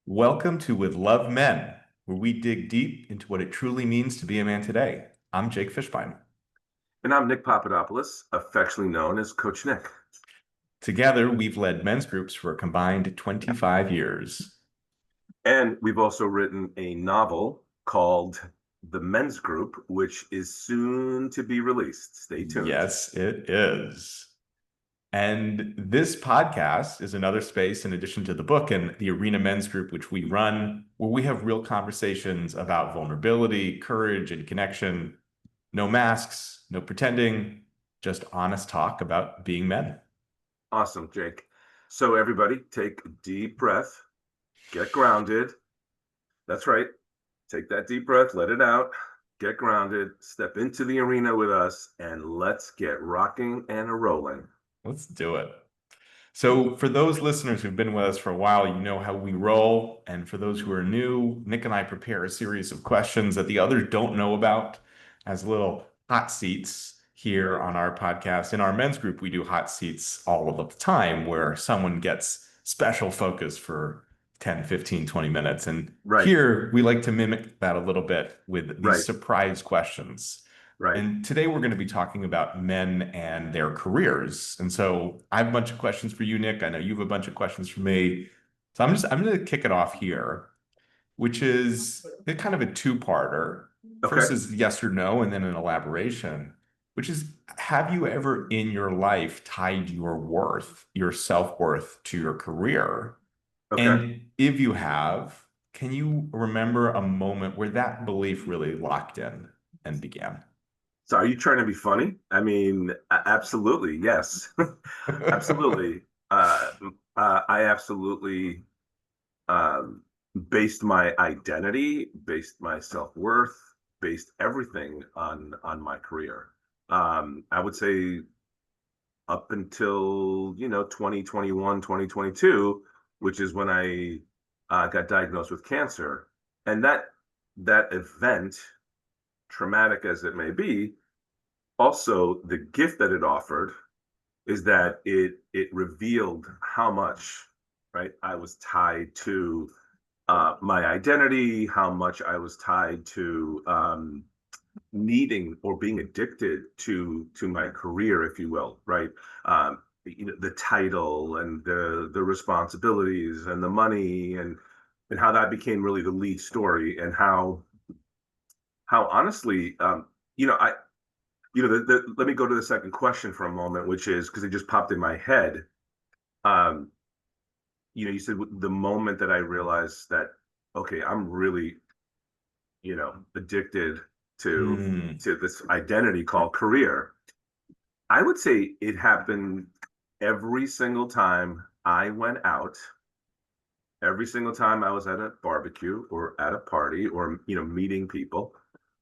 Welcome to With Love Men, where we dig deep into what it truly means to be a man today. I'm Jake Fishbein. And I'm Nick Papadopoulos, affectionately known as Coach Nick. Together, we've led men's groups for a combined 25 years. And we've also written a novel called The Men's Group, which is soon to be released. Stay tuned. Yes, it is. And this podcast is another space in addition to the book and the Arena Men's Group, which we run, where we have real conversations about vulnerability, courage, and connection. No masks, no pretending, just honest talk about being men. Awesome, Jake. So, everybody, take a deep breath, get grounded. That's right. Take that deep breath, let it out, get grounded, step into the arena with us, and let's get rocking and a rolling. Let's do it. So, for those listeners who've been with us for a while, you know how we roll. And for those who are new, Nick and I prepare a series of questions that the others don't know about as little hot seats here Right, on our podcast. In our men's group, we do hot seats all of the time where someone gets special focus for 10, 15, 20 minutes. And right, here we like to mimic that a little bit with these right, surprise questions. right. And today we're going to be talking about men and their careers. And so I have a bunch of questions for you, Nick. I know you have a bunch of questions for me. So I'm going to kick it off here, which is kind of a two-parter. Okay. First is yes or no, and then an elaboration, which is have you ever in your life tied your worth, your self-worth to your career? Okay. And if you have, can you remember a moment where that belief really locked in and began? So are you trying to be funny? I mean, absolutely, yes. Absolutely. Uh, I absolutely um, based my identity, based my self-worth, based everything on my career. I would say up until, 2021, 2022, which is when I got diagnosed with cancer. And that event, traumatic as it may be, also the gift that it offered is that it revealed how much, right, I was tied to my identity, how much I was tied to needing or being addicted to my career, if you will, right? The title and the responsibilities and the money and how that became really the lead story and how honestly, I let me go to the second question for a moment, which is because it just popped in my head. Um, you said the moment that I realized that, okay, I'm really, addicted to Hmm. to this identity called career. I would say it happened every single time I went out, every single time I was at a barbecue or at a party or meeting people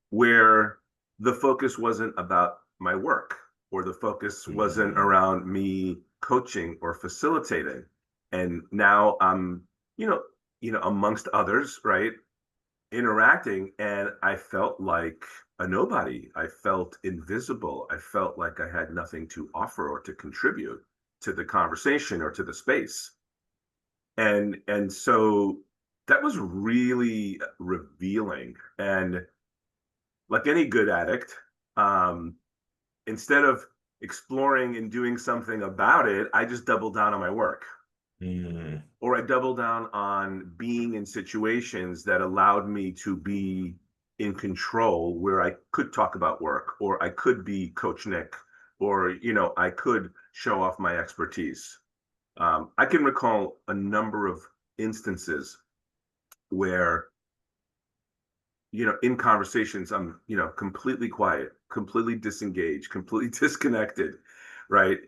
where the focus wasn't about my work or the focus wasn't Hmm. around me coaching or facilitating. And now I'm, amongst others, right, interacting, and I felt like a nobody. I felt invisible. I felt like I had nothing to offer or to contribute to the conversation or to the space. And so that was really revealing. And like any good addict, um, instead of exploring and doing something about it, I just doubled down on my work. Hmm. Or I doubled down on being in situations that allowed me to be in control where I could talk about work or I could be Coach Nick or, I could show off my expertise. I can recall a number of instances where, in conversations, I'm, completely quiet, completely disengaged, completely disconnected, right?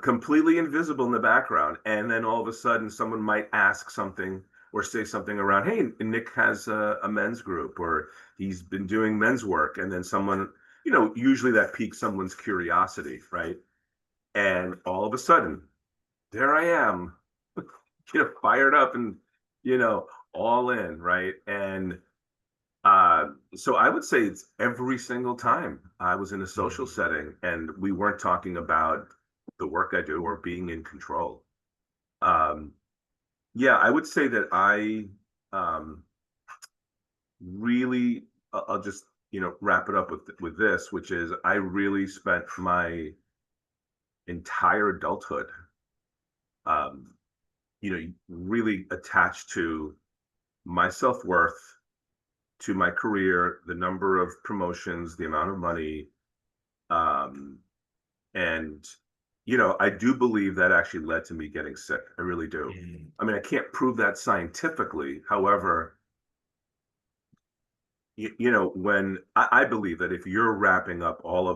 Completely invisible in the background. And then all of a sudden, someone might ask something or say something around, hey, Nick has a men's group or he's been doing men's work. And then someone, usually that piques someone's curiosity, right? And all of a sudden, there I am, fired up and, you know, all in, right? And so I would say it's every single time I was in a social Hmm. setting and we weren't talking about the work I do or being in control. Um, Yeah, I would say that I um, really, I'll just, wrap it up with this, which is I really spent my entire adulthood, um, really attached to my self-worth, to my career, the number of promotions, the amount of money, um, and I do believe that actually led to me getting sick. I really do. Mm. I mean, I can't prove that scientifically. However, when I believe that if you're wrapping up all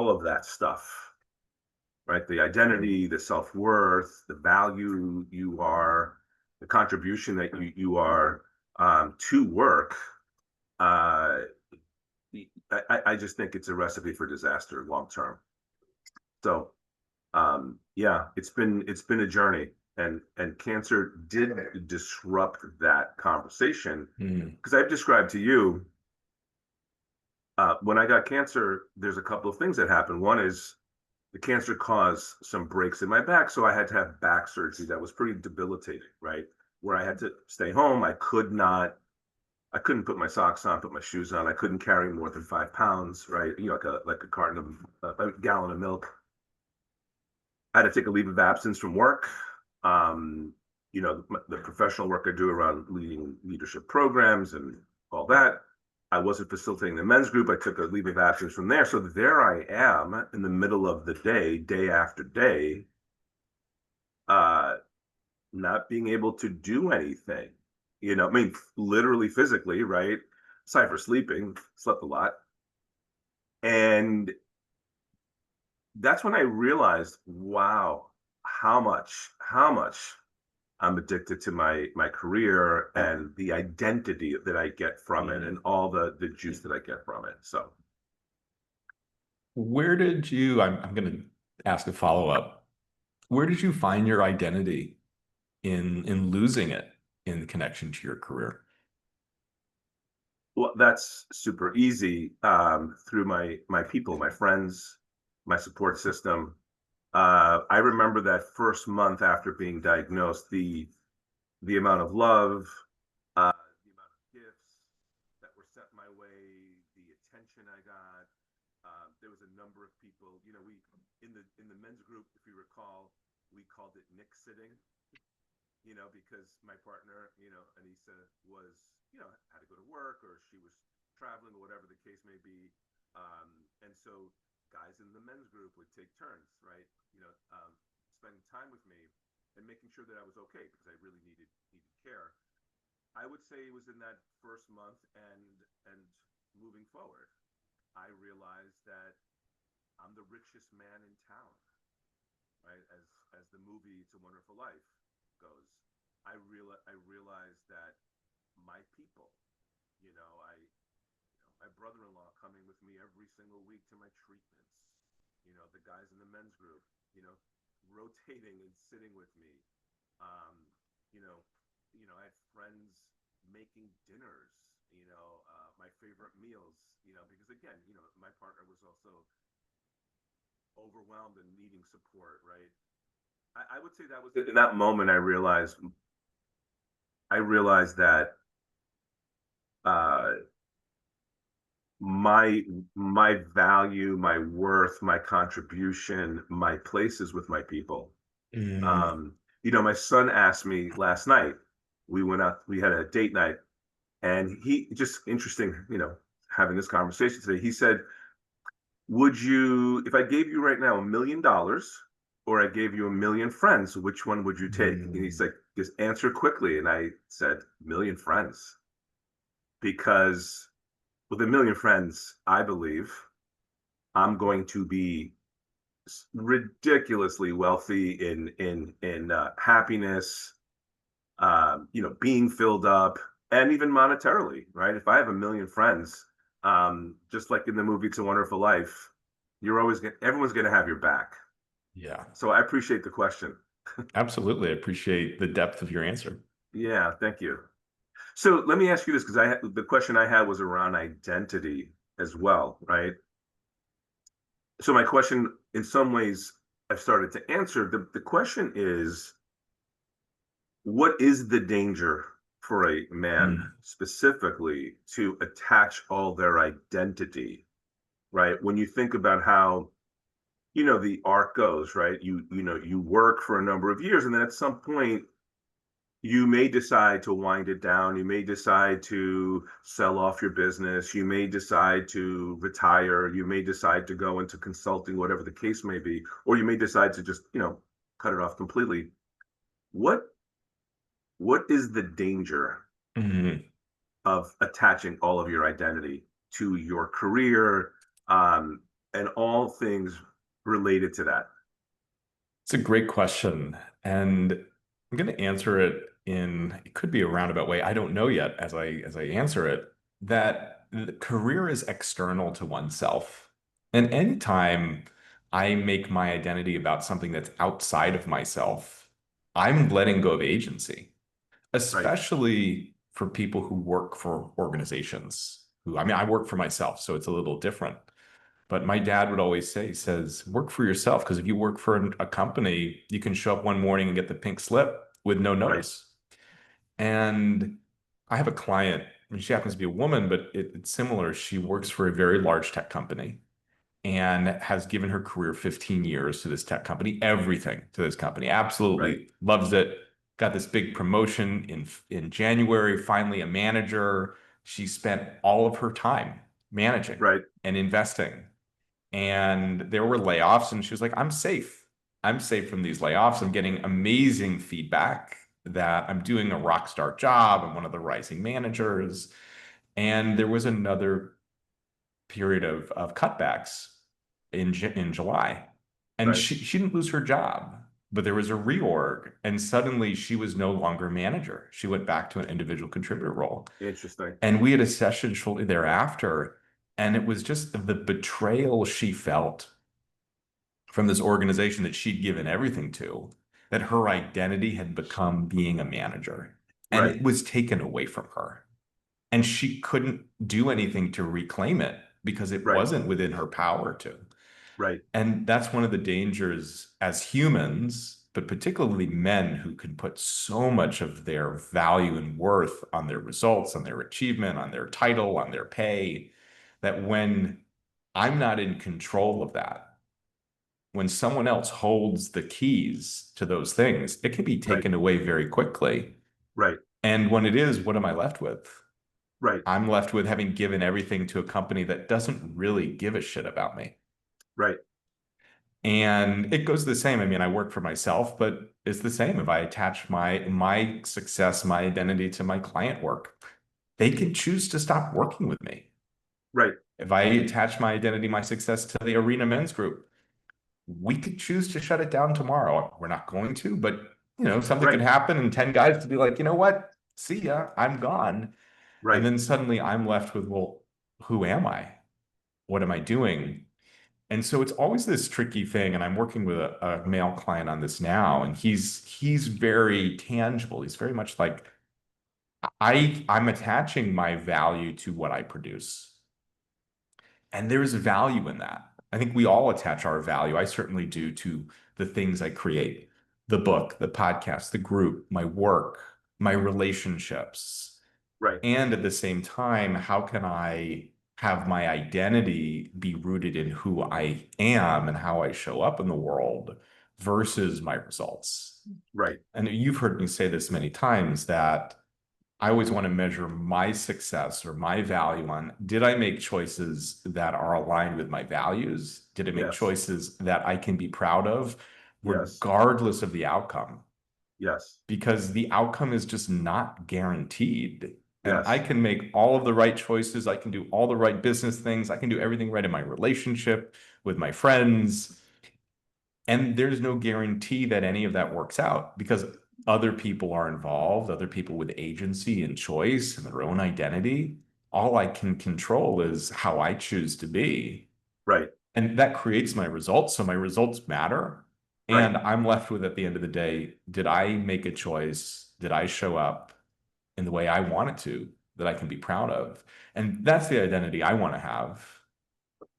of that stuff, right, the identity, the self-worth, the value you are, the contribution that you are, to work, uh, I just think it's a recipe for disaster long term. So yeah, it's been a journey, and cancer did disrupt that conversation, Mm. because I've described to you, when I got cancer, there's a couple of things that happened. One is the cancer caused some breaks in my back, so I had to have back surgery that was pretty debilitating, right? Where I had to stay home. I couldn't put my socks on, put my shoes on. I couldn't carry more than 5 pounds, right? Like a carton of a gallon of milk. I had to take a leave of absence from work. Um, the professional work I do around leading leadership programs and all that. I wasn't facilitating the men's group. I took a leave of absence from there. So there I am in the middle of the day, day after day, uh, not being able to do anything. I mean, literally physically, right? Aside for sleeping, slept a lot. And that's when I realized, wow, how much I'm addicted to my career and the identity that I get from it Mm. and all the juice that I get from it. So, Where did you, I'm going to ask a follow-up. Where did you find your identity in losing it in connection to your career? well, that's super easy, through my people, my friends, my support system. I remember that first month after being diagnosed, the amount of love, the amount of gifts that were sent my way, the attention I got. There was a number of people. We in the men's group, if you recall, we called it Nick sitting. Because my partner, Anissa, was, had to go to work, or she was traveling, or whatever the case may be. And so guys in the men's group would take turns, right? Spending time with me and making sure that I was okay, because I really needed care. I would say it was in that first month, and moving forward, I realized that I'm the richest man in town, right? As the movie It's a Wonderful Life goes, I realized that my people, my brother-in-law coming with me every single week to my treatments, the guys in the men's group, you know, rotating and sitting with me. Um, you know, I had friends making dinners, my favorite meals, because again, my partner was also overwhelmed and needing support, right? I would say that was in that moment I realized that, uh, my my value, my worth, my contribution, my place is with my people. Mm. My son asked me last night. We went out. We had a date night, and he just interesting. Having this conversation today. He said, "Would you, if I gave you right now $1 million, or I gave you a million friends, which one would you take?" And he's Mm. like, "Just answer quickly." And I said, "Million friends," because with a million friends, I believe I'm going to be ridiculously wealthy in happiness, being filled up, and even monetarily, right? If I have a million friends, just like in the movie It's a Wonderful Life, everyone's gonna have your back. Yeah, So I appreciate the question. absolutely. I appreciate the depth of your answer. Yeah, thank you. So let me ask you this, because the question I had was around identity as well, right? So my question, in some ways, I've started to answer. The question is, what is the danger for a man Mm, specifically to attach all their identity, right? When you think about how, the arc goes, right? You work for a number of years, and then at some point you may decide to wind it down. You may decide to sell off your business. You may decide to retire. You may decide to go into consulting, whatever the case may be, or you may decide to just, cut it off completely. What what is the danger mm. of attaching all of your identity to your career, um, and all things related to that? It's a great question. And I'm going to answer it in, it could be a roundabout way. I don't know yet as I answer it, that the career is external to oneself. And anytime I make my identity about something that's outside of myself, I'm letting go of agency, Right, especially for people who work for organizations who, I mean, I work for myself, so it's a little different. But my dad would always say, he says, work for yourself. Because if you work for a company, you can show up one morning and get the pink slip with no right, notice. And I have a client, I mean, she happens to be a woman, but it's similar. She works for a very large tech company and has given her career 15 years to this tech company, everything to this company, right, absolutely loves it. Got this big promotion in January, finally a manager. She spent all of her time managing right, and investing, and there were layoffs, and she was like, I'm safe. I'm safe from these layoffs. I'm getting amazing feedback that I'm doing a rock star job. I'm one of the rising managers. And there was another period of cutbacks in July. And right. she didn't lose her job, but there was a reorg. And suddenly she was no longer manager. She went back to an individual contributor role. Interesting. And we had a session shortly thereafter, and it was just the betrayal she felt from this organization that she'd given everything to, that her identity had become being a manager, and Right, it was taken away from her. And she couldn't do anything to reclaim it because it right, wasn't within her power to. right, And that's one of the dangers as humans, but particularly men who can put so much of their value and worth on their results, on their achievement, on their title, on their pay, that when I'm not in control of that, when someone else holds the keys to those things, it can be right, taken away very quickly. right, And when it is, what am I left with? right, I'm left with having given everything to a company that doesn't really give a shit about me. right, And it goes the same. I mean, I work for myself, but it's the same. If I attach my success, my identity to my client work, they can choose to stop working with me. right, If I attach my identity, my success to the Arena Men's Group, we could choose to shut it down tomorrow. We're not going to, but something could right, happen and 10 guys to be like, you know what? See ya, I'm gone. And right. then suddenly I'm left with, well, who am I? What am I doing? And so it's always this tricky thing. And I'm working with a male client on this now, and he's very tangible. He's very much like, I'm attaching my value to what I produce. And there's value in that. I think we all attach our value. I certainly do to the things I create, the book, the podcast, the group, my work, my relationships. Right, And at the same time, how can I have my identity be rooted in who I am and how I show up in the world versus my results? right, And you've heard me say this many times that I always want to measure my success or my value on, did I make choices that are aligned with my values? Did I make yes, choices that I can be proud of, yes, regardless of the outcome? yes, Because the outcome is just not guaranteed. And I yes, can make all of the right choices. I can do all the right business things. I can do everything right in my relationship with my friends. And there's no guarantee that any of that works out because other people are involved, other people with agency and choice and their own identity. All I can control is how I choose to be. right, And that creates my results. So my results matter. right, And I'm left with, at the end of the day, did I make a choice? Did I show up in the way I wanted to, that I can be proud of? And that's the identity I want to have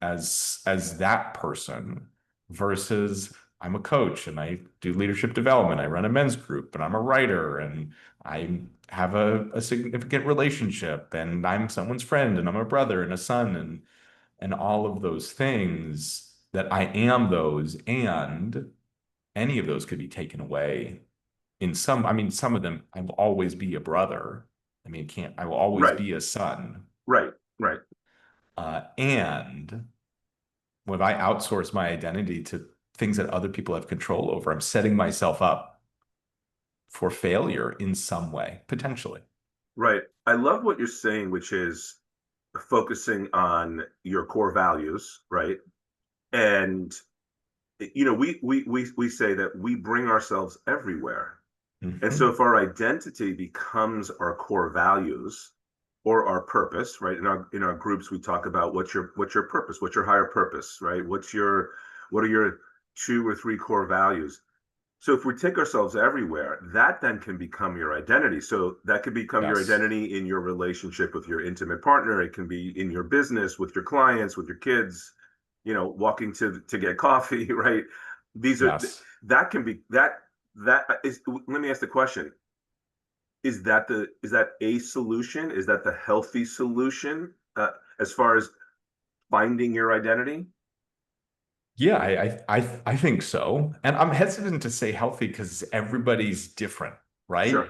as that person versus I'm a coach and I do leadership development. I run a men's group and I'm a writer and I have a significant relationship and I'm someone's friend and I'm a brother and a son and all of those things that I am those, and any of those could be taken away in some, I mean, some of them, I will always be a brother. I mean, can't, I will always Right, be a son. right, right, And when I outsource my identity to things that other people have control over, I'm setting myself up for failure in some way, potentially. right. I love what you're saying, which is focusing on your core values, right? And we say that we bring ourselves everywhere. And so Mhm. if our identity becomes our core values or our purpose, right? In our groups, we talk about what's your purpose, what's your higher purpose, right? What are your two or three core values? So if we take ourselves everywhere, that then can become your identity. So that could become your Yes. identity in your relationship with your intimate partner. It can be in your business with your clients, with your kids, walking to get coffee, right? These are Yes. that can be that is. Let me ask the question: is that a solution? Is that the healthy solution as far as finding your identity? Yeah, I think so. And I'm hesitant to say healthy because everybody's different, right? Sure.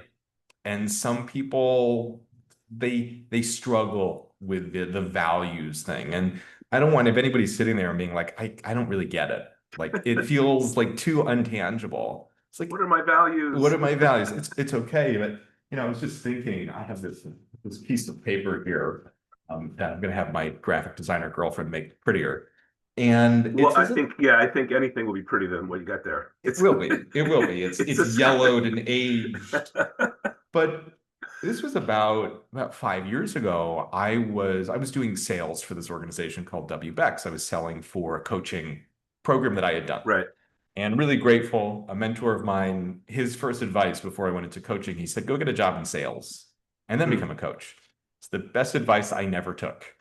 And some people they struggle with the values thing. And I don't want if anybody's sitting there and being like, I don't really get it. Like it feels like too untangible. It's What like, are my what values? are my values? It's okay, but I was just thinking, I have this piece of paper here that I'm gonna have my graphic designer girlfriend make prettier. And it Well, I says it think, yeah, I think anything will be prettier than what you got there. it will be. It will be. It's It's it's a yellowed and script. aged. But this was about 5 years ago. I was doing sales for this organization called WBEX. I was selling for a coaching program that I had done. Right. And really grateful, a mentor of mine, his first advice before I went into coaching, he said, go get a job in sales and then Mm. become a coach. It's the best advice I never took.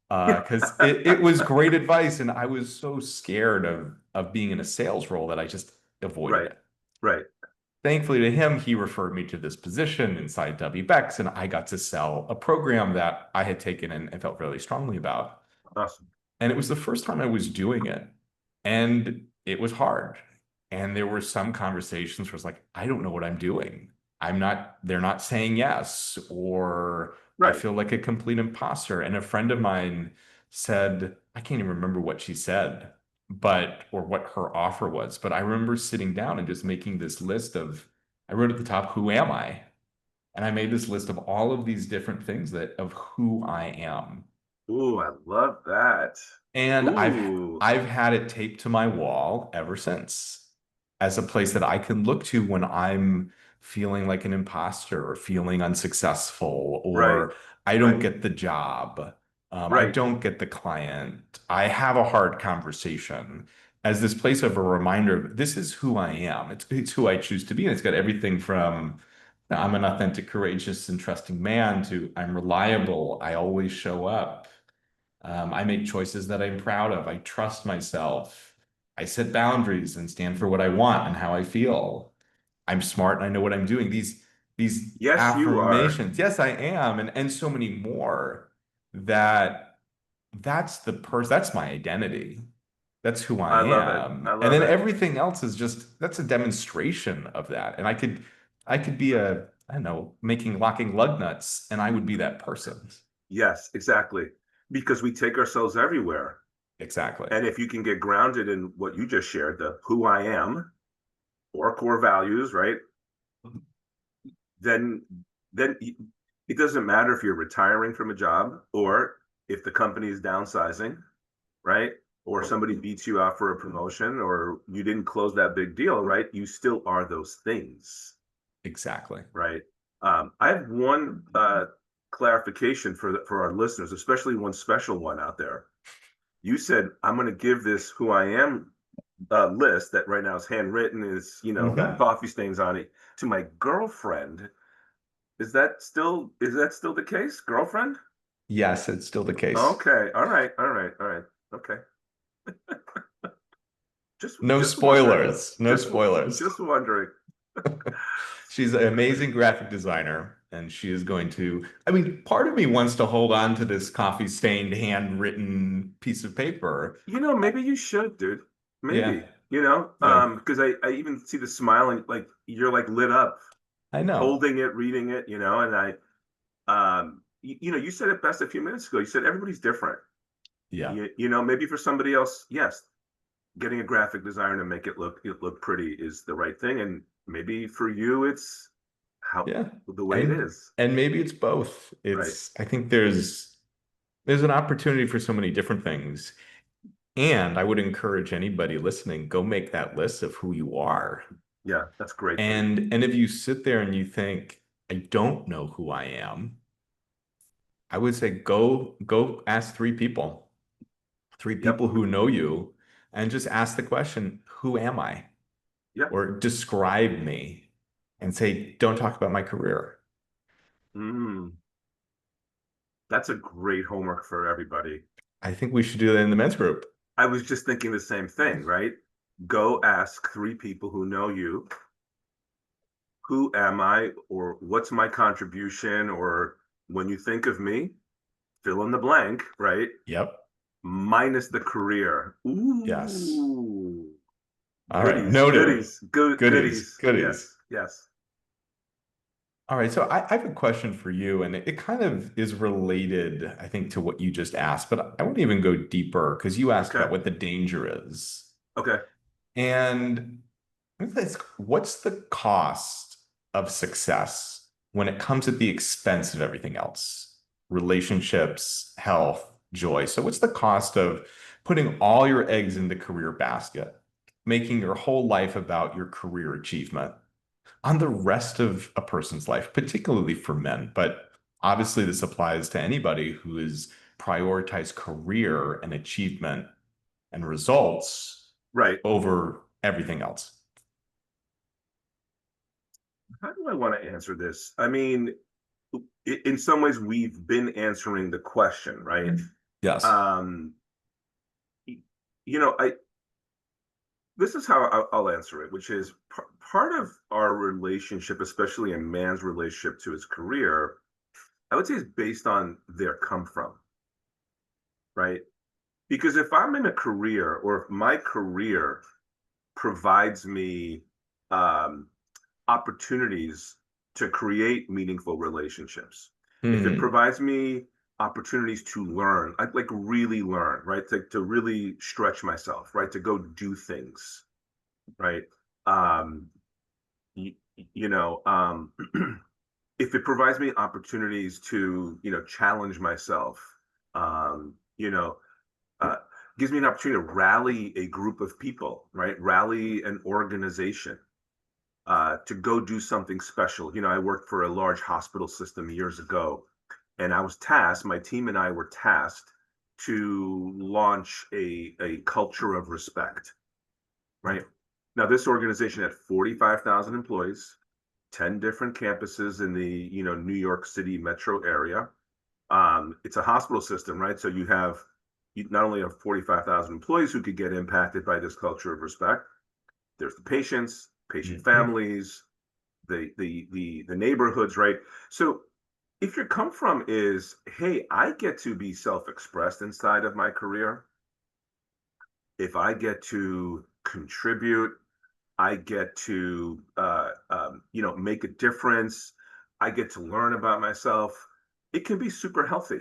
Because it was great advice, and I was so scared of being in a sales role that I just avoided Right. it. Right. Thankfully to him, he referred me to this position inside WBEX, and I got to sell a program that I had taken and felt really strongly about. Awesome. And it was the first time I was doing it. And it was hard. And there were some conversations where it's like, I don't know what I'm doing. They're not saying yes, or I Right. feel like a complete imposter. And a friend of mine said, I can't even remember what she said, or what her offer was. But I remember sitting down and just making this list I wrote at the top, who am I? And I made this list of all of these different things of who I am. Ooh, I love that. And Ooh. I've had it taped to my wall ever since as a place that I can look to when I'm feeling like an imposter or feeling unsuccessful Right. or I don't Right. get the job. I Right. don't get the client. I have a hard conversation as this place of a reminder of this is who I am. It's who I choose to be. And it's got everything from I'm an authentic, courageous, and trusting man to I'm reliable. I always show up. I make choices that I'm proud of. I trust myself. I set boundaries and stand for what I want and how I feel. I'm smart and I know what I'm doing. These Yes, you are. affirmations. Yes, I am, and so many more that that's my identity. That's who I I love it. am. I And love then it. everything else is just that's a demonstration of that. And I could be I don't know, locking lug nuts, and I would be that person. Yes, exactly. Because we take ourselves everywhere. Exactly. And if you can get grounded in what you just shared, the who I am or core values, right? Then then it doesn't matter if you're retiring from a job or if the company is downsizing, right? Or somebody beats you out for a promotion or you didn't close that big deal, right? You still are those things, Exactly. right? I have one clarification for our listeners, especially one special one out there. You said I'm going to give this who I am list that right now is handwritten, is got Mhm. coffee stains on it, to my girlfriend. Is that still the case, girlfriend? Yes, it's still the case. Okay, all right, all right, all right. Okay. No just wondering, spoilers. No spoilers. just wondering. She's an amazing graphic designer, and she is going to. I mean, part of me wants to hold on to this coffee stained, handwritten piece of paper. Maybe you should, dude. Yeah, Maybe, yeah, because I even see the smiling, like you're like lit up, I know. holding it, reading it, and you said it best a few minutes ago. You said everybody's different. Yeah, Maybe for somebody else, yes, getting a graphic designer to make it look pretty is the right thing, and maybe for you, it's how yeah, the way it and is, and maybe it's both. right? It's I think there's an opportunity for so many different things, and I would encourage anybody listening, go make that list of who you are. Yeah, that's great, dude. And if you sit there and you think, I don't know who I am, I would say go ask three Yep. people who know you, and just ask the question, who am I? Yep. Or describe me and say, don't talk about my career. Mm, that's a great homework for everybody. I think we should do that in the men's group. I was just thinking the same thing, right? Go ask three people who know you, who am I, or what's my contribution, or when you think of me, fill in the blank, right? Yep. Minus the career. Yes. Ooh, All right. goodies, Noted. goodies, good Goodies. goodies. Goodies. Yes, yes. All right. So I have a question for you, and it kind of is related, I think, to what you just asked, but I want to even go deeper because you asked Okay, about what the danger is. okay. And what's the cost of success when it comes at the expense of everything else? Relationships, health, joy. So, what's the cost of putting all your eggs in the career basket, making your whole life about your career achievement on the rest of a person's life, particularly for men? But obviously, this applies to anybody who is prioritized career and achievement and results Right. over everything else. How do I want to answer this? I mean, in some ways, we've been answering the question, right? Yes. Um, I this is how I'll answer it, which is part of our relationship, especially a man's relationship to his career, I would say is based on their come from, right? Because if I'm in a career or if my career provides me um, opportunities to create meaningful relationships, if it Hmm. provides me opportunities to learn, like really learn, right? To really stretch myself, right? To go do things, right? Um, you, you know, if it provides me opportunities to, challenge myself, um, you know, uh, gives me an opportunity to rally a group of people, right? Rally an organization to go do something special. I worked for a large hospital system years ago, and my team and I were tasked to launch a culture of respect, right? Now, this organization had 45,000 employees, 10 different campuses in the New York City metro area. It's a hospital system, right? So you not only have 45,000 employees who could get impacted by this culture of respect, there's the patients, patient Mhm. families, the neighborhoods, right? So if your come from is, hey, I get to be self-expressed inside of my career, if I get to contribute, I get to make a difference. I get to learn about myself. It can be super healthy,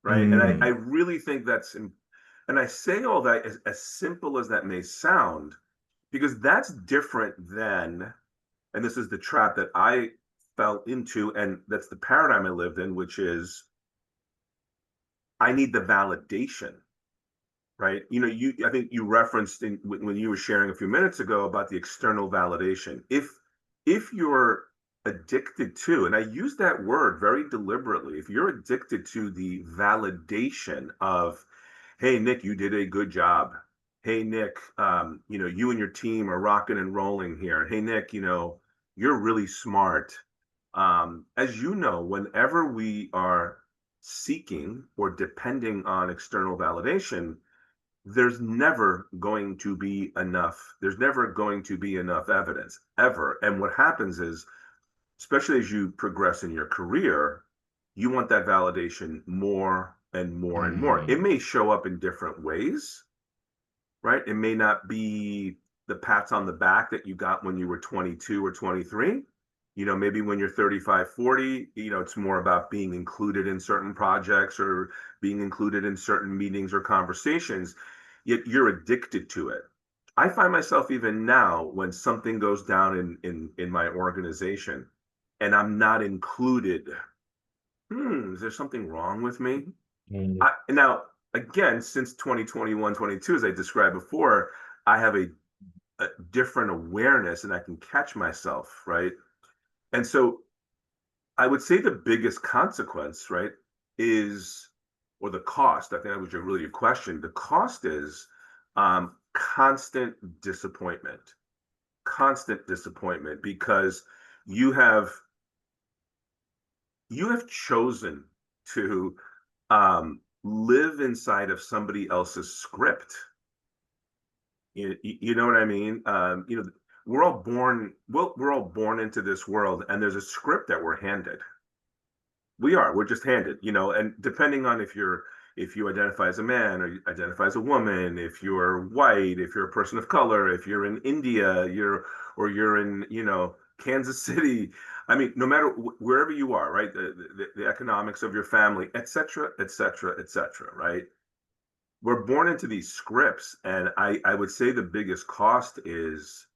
right? And I Mm. really think and I say all that as simple as that may sound, because that's different than, and this is the trap that I fell into, and that's the paradigm I lived in, which is I need the validation, right? I think you referenced when you were sharing a few minutes ago about the external validation. If you're addicted to, and I use that word very deliberately, if you're addicted to the validation of, hey Nick, you did a good job. Hey Nick, you and your team are rocking and rolling here. Hey Nick, you're really smart. As you know, whenever we are seeking or depending on external validation, there's never going to be enough. There's never going to be enough evidence ever. And what happens is, especially as you progress in your career, you want that validation more and more and more. It Mm. may show up in different ways, right? It may not be the pats on the back that you got when you were 22 or 23. Maybe when you're 35, 40, it's more about being included in certain projects or being included in certain meetings or conversations, yet you're addicted to it. I find myself even now when something goes down in my organization and I'm not included. Is there something wrong with me? Mm. Now, again, since 2021, 22, as I described before, I have a different awareness and I can catch myself, right? And so I would say the biggest consequence, right, is, or the cost, I think that was really your question. The cost is constant constant disappointment because you have you have chosen to live inside of somebody else's script. You know what I mean? We're all born, well, we're all born into this world, and there's a script that we're handed. We're just handed, and depending on if you identify as a man or you identify as a woman, if you're white, if you're a person of color, if you're in India, you're in, Kansas City. I mean, no matter wherever you are, right? The economics of your family, et cetera, et cetera, et cetera, right? We're born into these scripts, and I would say the biggest cost is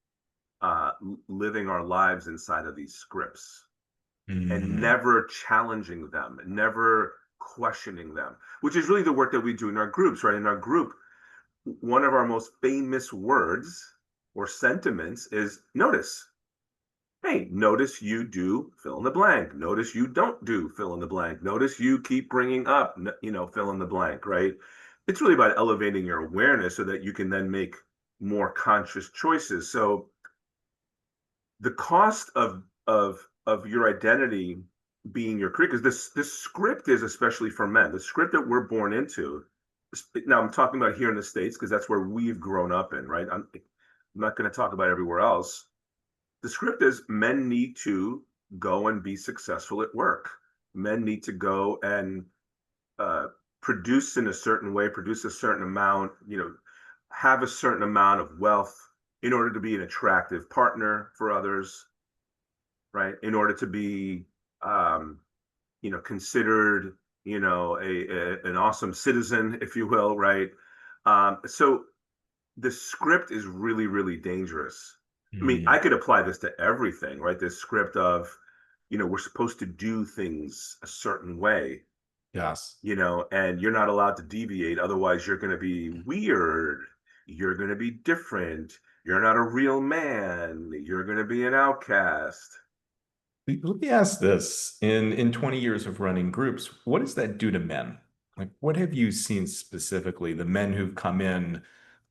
uh, living our lives inside of these scripts and Mm. never challenging them, never questioning them, which is really the work that we do in our groups, right? In our group, one of our most famous words or sentiments is notice. Hey, notice you do fill in the blank. Notice you don't do fill in the blank. Notice you keep bringing up, fill in the blank, right? It's really about elevating your awareness so that you can then make more conscious choices. So the cost of your identity being your career, because this script is especially for men, the script that we're born into. Now I'm talking about here in the States because that's where we've grown up in, right? I'm not going to talk about everywhere else. The script is men need to go and be successful at work. Men need to go and uh, produce in a certain way, produce a certain amount, have a certain amount of wealth in order to be an attractive partner for others, right? In order to be, um, considered, an awesome citizen, if you will, right? So the script is really, really dangerous. I mean, I Mm. could apply this to everything, right? This script of, we're supposed to do things a certain way, Yes. and you're not allowed to deviate. Otherwise, you're going to be weird. You're going to be different. You're not a real man. You're going to be an outcast. Let me ask this. In 20 years of running groups, what does that do to men? Like, what have you seen specifically, the men who've come in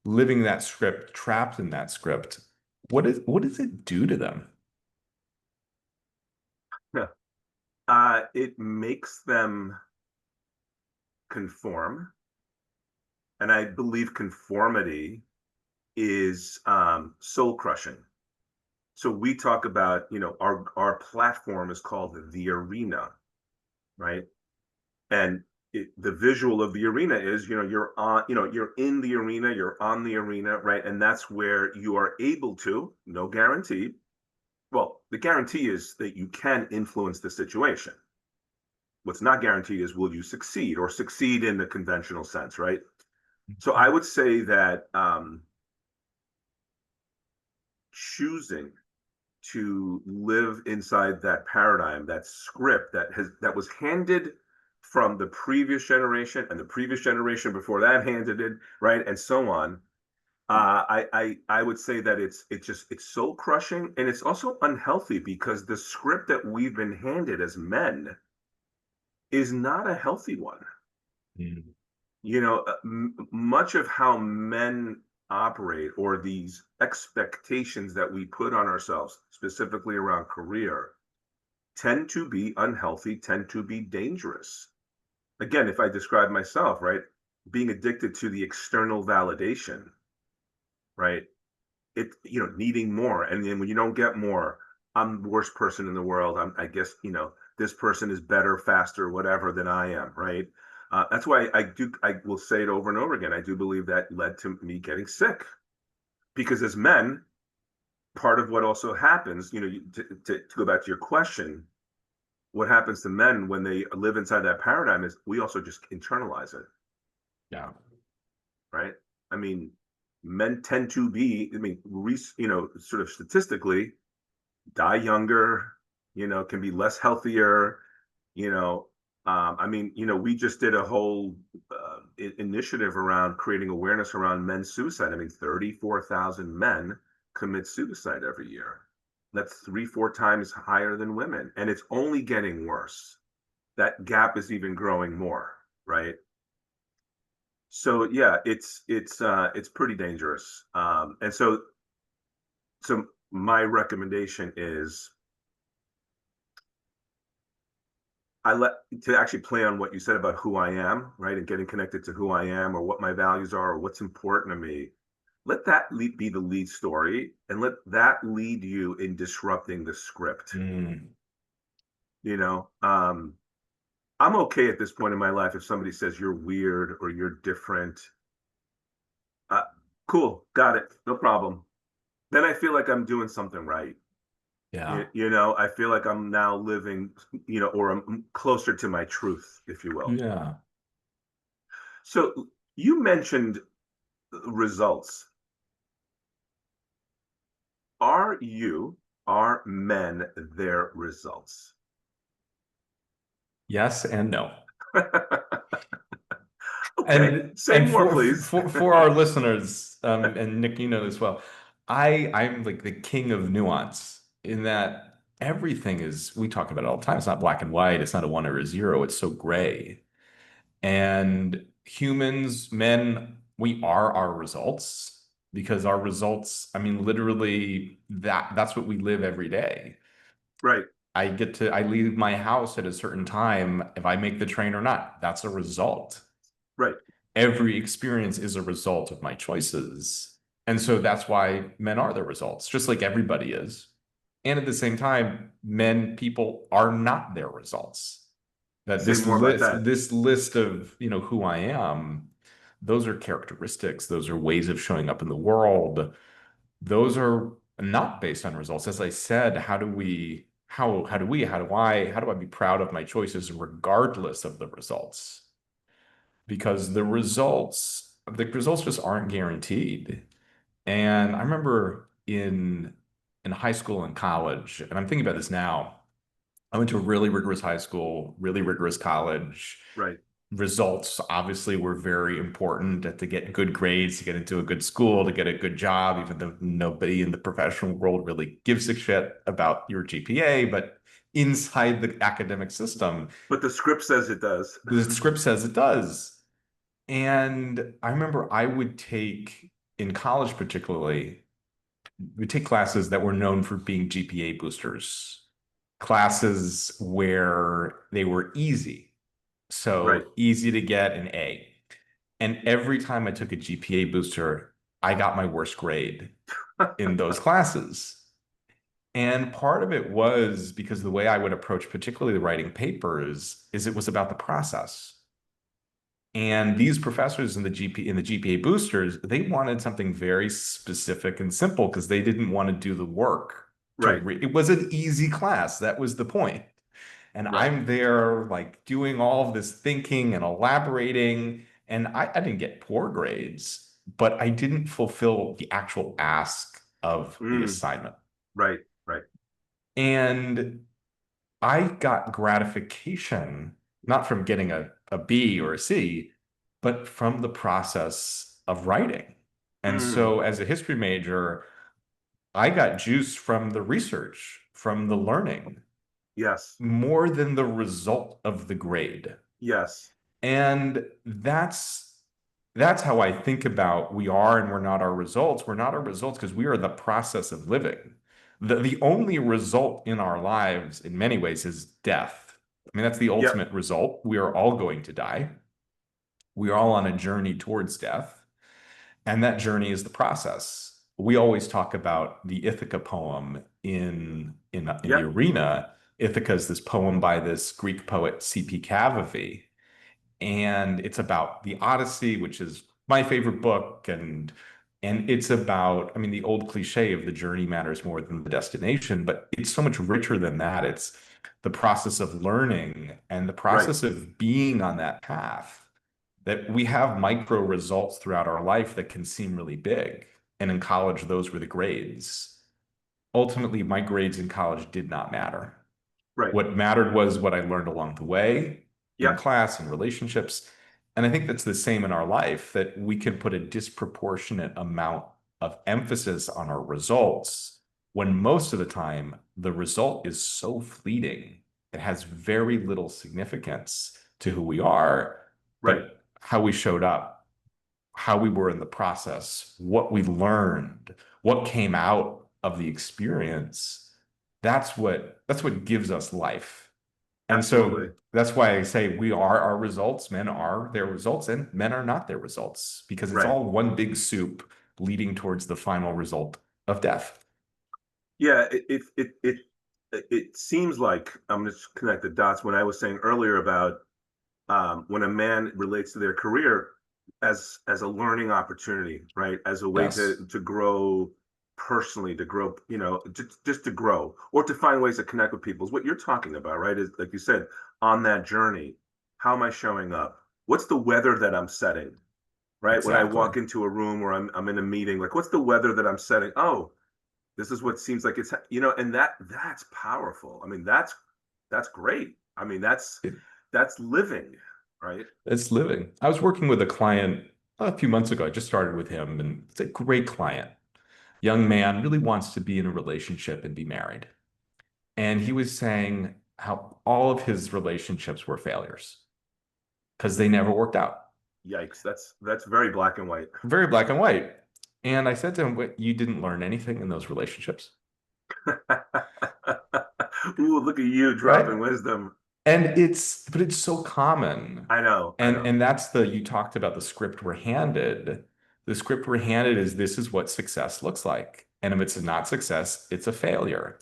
living that script, trapped in that script? What does it do to them? It makes them conform. And I believe conformity is soul crushing. So we talk about, our platform is called the arena, right? And the visual of the arena is, you're on, you're in the arena, you're on the arena, right? And that's where you are able to, no guarantee. Well, the guarantee is that you can influence the situation. What's not guaranteed is will you succeed or succeed in the conventional sense, right? So I would say that choosing to live inside that paradigm, that script that was handed from the previous generation and the previous generation before that handed it, right, and so on. I would say that it's soul crushing and it's also unhealthy because the script that we've been handed as men is not a healthy one. Mm. Much of how men operate or these expectations that we put on ourselves, specifically around career, tend to be unhealthy, tend to be dangerous. Again, if I describe myself, right? being addicted to the external validation, right? Needing more. And then when you don't get more, I'm the worst person in the world. I guess, this person is better, faster, whatever than I am, right? That's why I will say it over and over again. I do believe that led to me getting sick because as men, part of what also happens, to go back to your question, what happens to men when they live inside that paradigm is we also just internalize it, Yeah. right? I mean, men tend to be, sort of statistically, die younger, can be less healthier, you know. We just did a whole initiative around creating awareness around men's suicide. I mean, 34,000 men commit suicide every year. That's 3, 4 times higher than women, and it's only getting worse. That gap is even growing more, right? So yeah, it's pretty dangerous. And so my recommendation is I let to actually play on what you said about who I am, right? And getting connected to who I am or what my values are or what's important to me. Let that be the lead story and let that lead you in disrupting the script. Mm. You know, I'm okay at this point in my life if somebody says you're weird or you're different. Uh, cool, got it, no problem. Then I feel like I'm doing something right. Yeah. I feel like I'm now living, or I'm closer to my truth, if you will. Yeah. So you mentioned results. Are you, are men their results? Yes and no. Okay, And say more, for please. for our listeners, and Nick, you know this well, I'm like the king of nuance in that everything is, we talk about it all the time. It's not black and white, it's not a one or a zero, it's so gray. And humans, men, we are our results because our results, I mean, literally that's what we live every day. Right, I leave my house at a certain time if I make the train or not. That's a result. right. Every experience is a result of my choices. And so that's why men are the results, just like everybody is. And at the same time, people are not their results. That Say more about that. this list of, who I am, those are characteristics, those are ways of showing up in the world. Those are not based on results. As I said, how do I be proud of my choices regardless of the results? Because the results just aren't guaranteed. And I remember in high school and college, and I'm thinking about this now. I went to a really rigorous high school, really rigorous college. Right, Results obviously were very important to get good grades, to get into a good school, to get a good job, even though nobody in the professional world really gives a shit about your GPA. But inside the academic system, but the script says it does. the script says it does. And I remember I would take, in college particularly, we take classes that were known for being GPA boosters, classes where they were easy. Right. So easy to get an A. And every time I took a GPA booster, I got my worst grade in those classes. And part of it was because the way I would approach, particularly the writing papers, is it was about the process. And these professors in the GPA boosters, they wanted something very specific and simple because they didn't want to do the work to Right, read. It was an easy class. That was the point. And right. I'm there like doing all of this thinking and elaborating. And I didn't get poor grades, but I didn't fulfill the actual ask of the Mm, assignment. right, right. And I got gratification, not from getting a B or a C, but from the process of writing. And Mm, so, as a history major, I got juice from the research, from the learning, yes, more than the result of the grade. yes. And that's how I think about we are and we're not our results. We're not our results because we are the process of living. The only result in our lives in many ways is death. I mean, that's the Yep, ultimate result. We are all going to die. We are all on a journey towards death, and that journey is the process. We always talk about the Ithaca poem in the Yep. arena. Ithaca is this poem by this Greek poet C.P. Cavafy, and it's about the Odyssey, which is my favorite book, and it's about, I mean, the old cliche of the journey matters more than the destination, but it's so much richer than that. It's the process of learning and the Right. process of being on that path, that we have micro results throughout our life that can seem really big. And in college, those were the grades. Ultimately, my grades in college did not matter. Right. What mattered was what I learned along the way in Yep. class and relationships. And I think that's the same in our life, that we can put a disproportionate amount of emphasis on our results when most of the time the result is so fleeting. It has very little significance to who we are, Right. but how we showed up, how we were in the process, what we learned, what came out of the experience, that's what gives us life. And so Absolutely. that's why I say we are our results, men are their results, and men are not their results, because it's Right. all one big soup leading towards the final result of death. Yeah. It seems like I'm just connect the dots when I was saying earlier about when a man relates to their career as a learning opportunity, right? As a way Yes. to grow personally, to grow, just to grow or to find ways to connect with people is what you're talking about, right? Is like you said, on that journey, how am I showing up? What's the weather that I'm setting? Right. When I Exactly. walk into a room or I'm in a meeting, like what's the weather that I'm setting? Oh, this is what seems like it's, and that's powerful. I mean, that's great. I mean, It, that's living, right? it's living. I was working with a client a few months ago. I just started with him, and it's a great client. Young man really wants to be in a relationship and be married. And he was saying how all of his relationships were failures because they never worked out. Yikes. That's very black and white. Very black and white. And I said to him, "What, you didn't learn anything in those relationships?" Ooh, look at you Right? dropping wisdom. But it's so common. I know, I know. And that's you talked about the script we're handed. The script we're handed is, this is what success looks like. And if it's not success, it's a failure.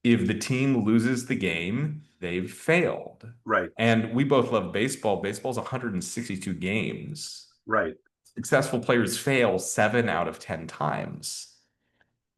If the team loses the game, they've failed. Right, And we both love baseball. Baseball's 162 games. right. Successful players fail 7 out of 10 times.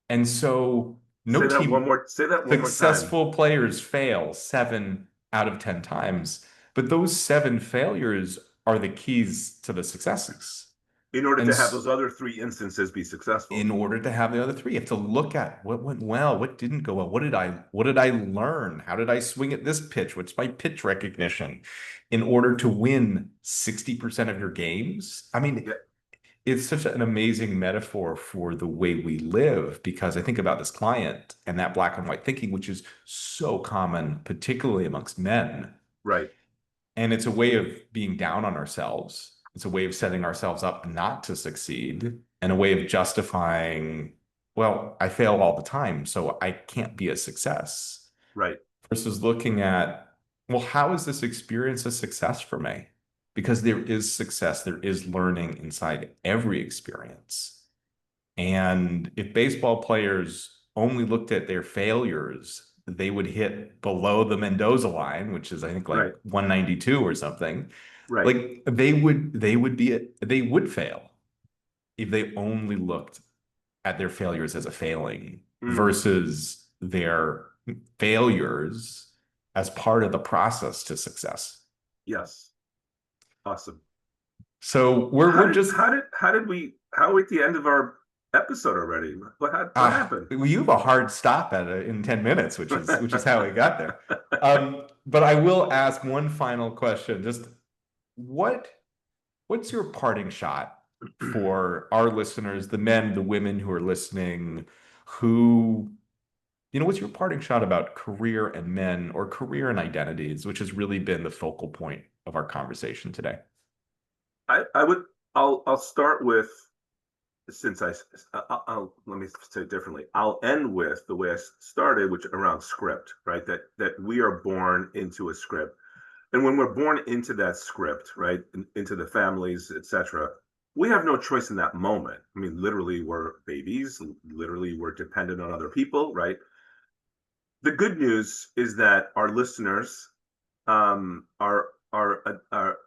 And so no team, Say that one more time. successful players fail 7 out of 10 times, but those 7 failures are the keys to the successes. In order And to have those other three instances be successful. in order to have the other three, you have to look at what went well, what didn't go well, what did I learn? How did I swing at this pitch? What's my pitch recognition? In order to win 60% of your games. I mean, Yeah, it's such an amazing metaphor for the way we live, because I think about this client and that black and white thinking, which is so common, particularly amongst men. right, And it's a way of being down on ourselves. It's a way of setting ourselves up not to succeed, and a way of justifying, well, I fail all the time, so I can't be a success. right, Versus looking at, well, how is this experience a success for me? Because there is success, there is learning inside every experience. And if baseball players only looked at their failures, they would hit below the Mendoza line, which is I think like right, 192 or something. right. Like they would fail if they only looked at their failures as a failing Mm, versus their failures as part of the process to success. yes. Awesome. So we're just How are we at the end of our episode already? What happened? you have a hard stop in 10 minutes, which is how we got there. But I will ask one final question. Just what what's your parting shot for our listeners, the men, the women who are listening, who, what's your parting shot about career and men, or career and identities, which has really been the focal point of our conversation today? I would I'll start with since I'll let me say it differently. I'll end with the way I started, which around script, right? That we are born into a script. And when we're born into that script, right, into the families, etc., we have no choice in that moment. I mean, literally, we're babies. Literally, we're dependent on other people, right? The good news is that our listeners are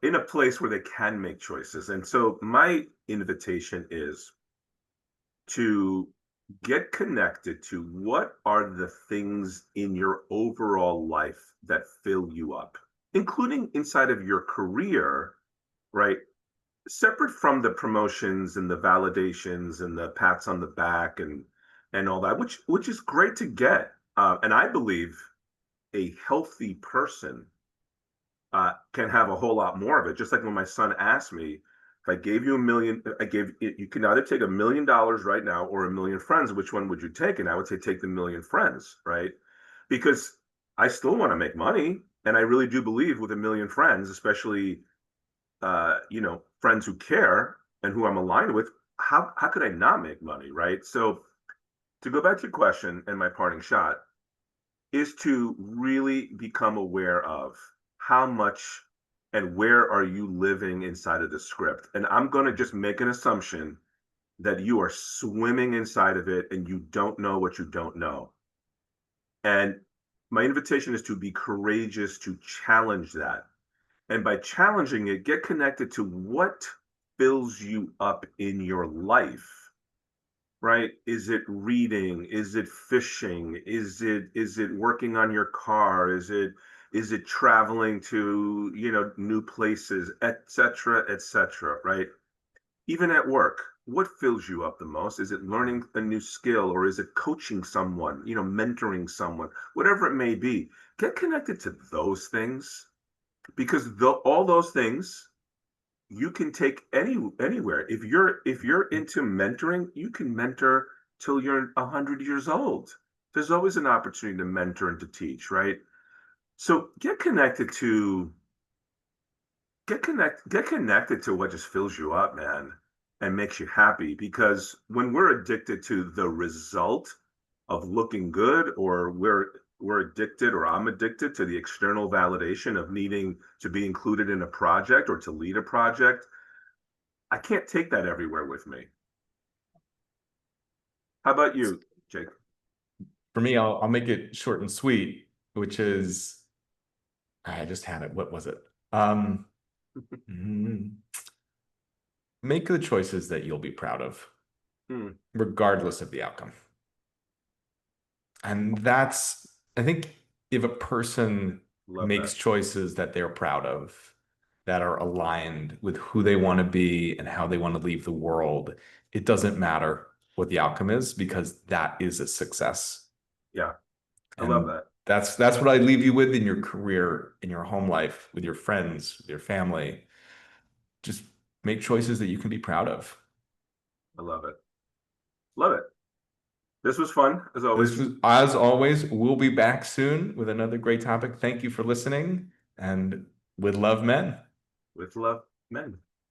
in a place where they can make choices. And so, my invitation is to get connected to what are the things in your overall life that fill you up, including inside of your career, right? Separate from the promotions and the validations and the pats on the back and all that, which is great to get. And I believe a healthy person can have a whole lot more of it. Just like when my son asked me, if I gave you a million, you can either take $1 million right now or a million friends. Which one would you take? And I would say take the million friends, right? Because I still want to make money, and I really do believe with a million friends, especially friends who care and who I'm aligned with. How could I not make money, right? So to go back to your question and my parting shot is to really become aware of how much and where are you living inside of the script. And I'm going to just make an assumption that you are swimming inside of it and you don't know what you don't know. And my invitation is to be courageous to challenge that. And by challenging it, get connected to what fills you up in your life, right? Is it reading? Is it fishing? Is it working on your car? Is it traveling to, new places, et cetera, right? Even at work, what fills you up the most? Is it learning a new skill, or is it coaching someone, mentoring someone, whatever it may be? Get connected to those things, because all those things you can take anywhere. If you're into mentoring, you can mentor till you're 100 years old. There's always an opportunity to mentor and to teach, right? So get connected to what just fills you up, man, and makes you happy. Because when we're addicted to the result of looking good, or we're addicted, or I'm addicted to the external validation of needing to be included in a project or to lead a project, I can't take that everywhere with me. How about you, Jake? For me, I'll make it short and sweet, which is I just had it. What was it? Um, mm, Make the choices that you'll be proud of, Hmm, regardless of the outcome. And that's, I think, if a person love makes that. choices that they're proud of, that are aligned with who they want to be and how they want to leave the world, it doesn't matter what the outcome is, because that is a success. Yeah, I love And that. that's what I leave you with in your career, in your home life, with your friends, with your family. Just make choices that you can be proud of. I love it. Love it. This was fun as This always. was, as always, we'll be back soon with another great topic. Thank you for listening, and with love, men. With love, men.